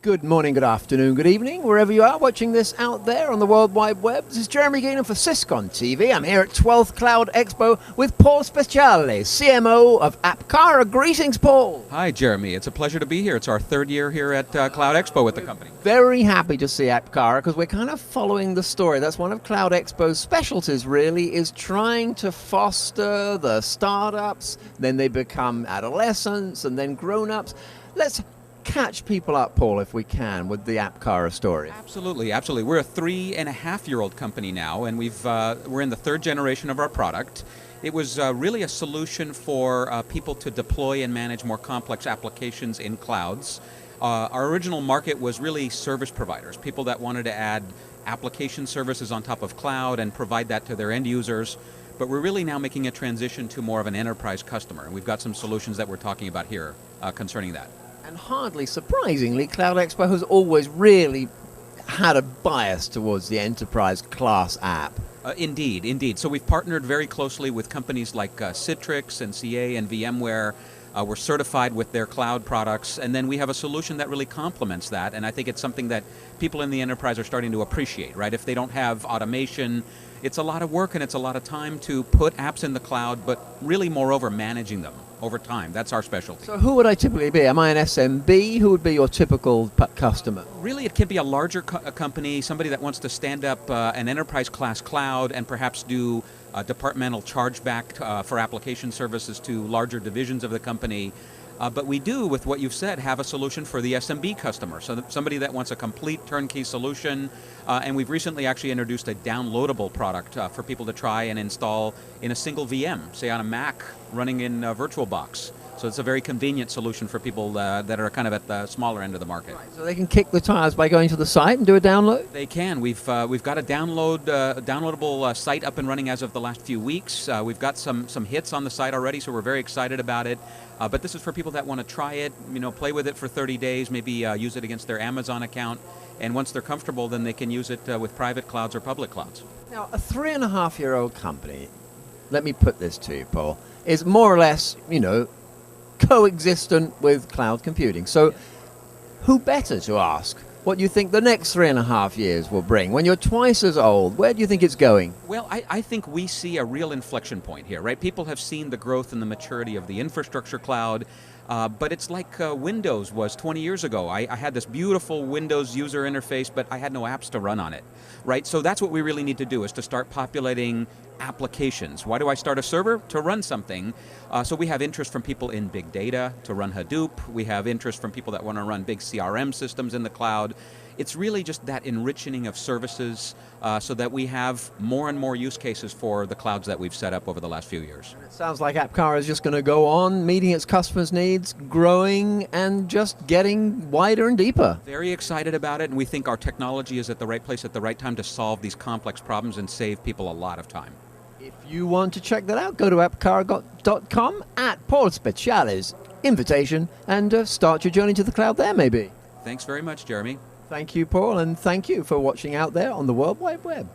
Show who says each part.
Speaker 1: Good morning, good afternoon, good evening, wherever you are watching this out there on the World Wide Web. This is Jeremy Geelan for SYS-CON TV. I'm here at 12th Cloud Expo with Paul Speciale, CMO of Appcara. Greetings, Paul.
Speaker 2: Hi, Jeremy. It's a pleasure to be here. It's our third year here at Cloud Expo with the company.
Speaker 1: Very happy to see Appcara because we're kind of following the story. That's one of Cloud Expo's specialties, really, is trying to foster the startups, then they become adolescents and then grown-ups. Let's catch people up, Paul, if we can, with the Appcara story.
Speaker 2: Absolutely, absolutely. We're a 3.5-year-old company now, and we're in the third generation of our product. It was really a solution for people to deploy and manage more complex applications in clouds. Our original market was really service providers, people that wanted to add application services on top of cloud and provide that to their end users. But we're really now making a transition to more of an enterprise customer, and we've got some solutions that we're talking about here concerning that.
Speaker 1: And hardly surprisingly, Cloud Expo has always really had a bias towards the enterprise class app.
Speaker 2: Indeed. So we've partnered very closely with companies like Citrix and CA and VMware. We're certified with their cloud products, and then we have a solution that really complements that, and I think it's something that people in the enterprise are starting to appreciate, right? If they don't have automation, it's a lot of work and it's a lot of time to put apps in the cloud, but really moreover managing them over time. That's our specialty.
Speaker 1: So who would I typically be? Am I an SMB? Who would be your typical customer?
Speaker 2: Really, it can be a larger company, somebody that wants to stand up an enterprise class cloud and perhaps do departmental chargeback for application services to larger divisions of the company. But we do, with what you've said, have a solution for the SMB customer, so somebody that wants a complete turnkey solution. And we've recently actually introduced a downloadable product for people to try and install in a single VM, say on a Mac running in VirtualBox. So it's a very convenient solution for people that are kind of at the smaller end of the market.
Speaker 1: Right, so they can kick the tires by going to the site and do a download?
Speaker 2: They can. We've got a downloadable site up and running as of the last few weeks. We've got some hits on the site already, so we're very excited about it. But this is for people that want to try it, play with it for 30 days, maybe use it against their Amazon account. And once they're comfortable, then they can use it with private clouds or public clouds.
Speaker 1: Now, a 3.5-year-old company, let me put this to you, Paul, is more or less, coexistent with cloud computing. So who better to ask what you think the next 3.5 years will bring? When you're twice as old, where do you think it's going?
Speaker 2: Well, I think we see a real inflection point here, right? People have seen the growth and the maturity of the infrastructure cloud, but it's like Windows was 20 years ago. I had this beautiful Windows user interface, but I had no apps to run on it, right? So that's what we really need to do, is to start populating applications. Why do I start a server? To run something. So we have interest from people in big data to run Hadoop. We have interest from people that want to run big CRM systems in the cloud. It's really just that enriching of services so that we have more and more use cases for the clouds that we've set up over the last few years.
Speaker 1: It sounds like Appcara is just going to go on, meeting its customers' needs, growing, and just getting wider and deeper.
Speaker 2: Very excited about it, and we think our technology is at the right place at the right time to solve these complex problems and save people a lot of time.
Speaker 1: If you want to check that out, go to appcara.com at Paul Speciale's invitation and start your journey to the cloud there, maybe.
Speaker 2: Thanks very much, Jeremy.
Speaker 1: Thank you, Paul, and thank you for watching out there on the World Wide Web.